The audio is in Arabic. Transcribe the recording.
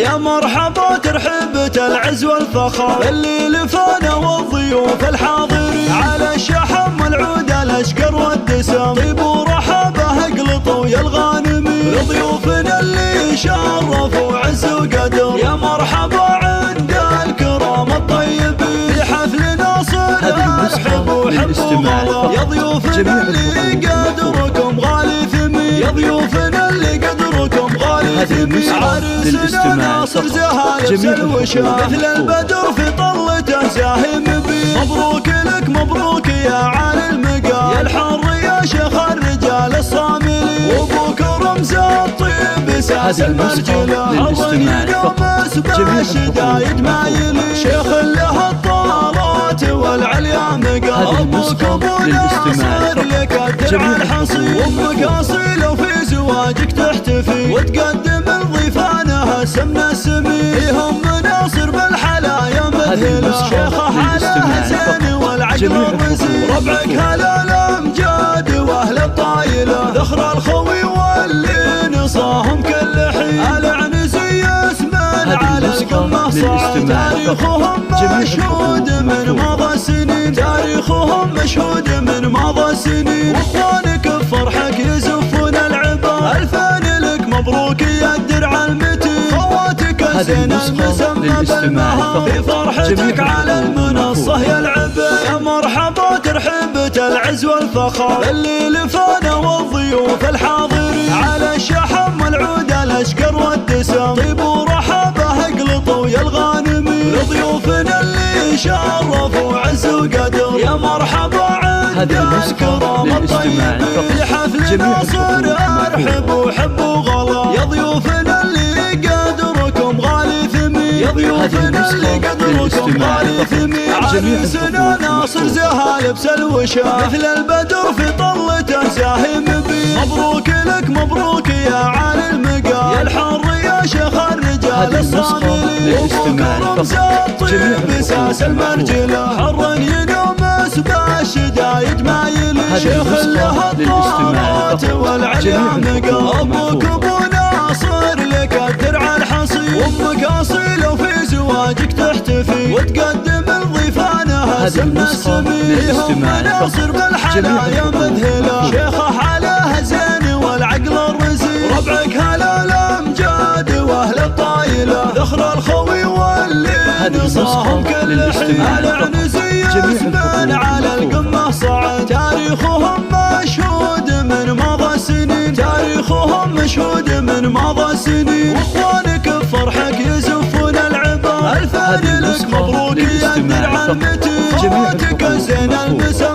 يا مرحبا ترحبة العز والفخر اللي لفانا والضيوف الحاضرين على الشحم والعود الاشقر والدسم طيب ورحبه اقلطوا يا الغانمين لضيوفنا اللي شرفوا عز وقدر يا مرحبا عند الكرام الطيبين في حفل ناصر ارحبوا حبوا غلا يا ضيوفنا اللي قدركم غالي ثمين يا ضيوفنا اللي قدركم غالي ثمين عرسنا ناصر زهايا بسلوشة مثل البدر في طلته ساهم بيه مبروك لك مبروك يا عالي المقام يا الحر يا شيخ الرجال الصاملين وابوك رمز الطيب ساس المرجله الرنين يومس بالشدايد مايلين شيخ له الطارات والعليا مقام ابوك ابو ناصر لك الدرع الحصين وامك اصيله وفي زواجك تحتفي وتقدم لضيفانها سمن السمين هم ناصر بالحلايا مثله شيخه حاله زين والعقل الرزين ربعك هلا الامجاد واهل الطايله ذخر الخوي واللي نصاهم كل حين العنزي اسمن على القمه صعد تاريخهم مشهود من مضى سنين تاريخهم مشهود من مضى سنين واخوانك بفرحك يزفون العبا الفان لك مبروك يا الدرع المتين خواتك الزين المسمى بالمها في فرحتك على المنصه يلعب يا مرحبا ترحبة العز والفخر اللي لفانا والضيوف الحاضرين على الشحم والعود الاشقر والدسم طيب ورحبه اقلطوا يا الغانمين لضيوفنا اللي شرفوا عز وقدر يا مرحبا عند الكرام الطيبين في حفل ناصر ارحبوا حبوا غلا يا ضيوفنا اللي قدركم غالي ثمين يا ضيوفنا اللي قدركم غالي ثمين عرسنا ناصر زهايا بسلوشة مثل البدر في طلته ساهم بيه مبروك لك مبروك يا عالي المقام يا الحر يا شيخ الرجال الصاملين وابوك رمز الطيب ساس المرجله حر ينومس بالشدايد مايلين شيخ له الطارات والعليا مقام ابوك ابو ناصر لك الدرع الحصين وامك اصيله وفي زواجك تحتفي وتقدم لضيفانها سمن السمين هم ناصر بالحلايا مذهله شيخه حاله زين والعقل الرزين ربعك هلا الامجاد واهل الطايله ذخر الخوي واللي نصاهم كل حين العنزي اسمن على القمه صعد تاريخهم مشهود من مضى سنين تاريخهم مشهود من مضى سنين واخوانك بفرحك يزفون العبا الفان لك مبروك يا الدرع المتين خواتك الزين المسمى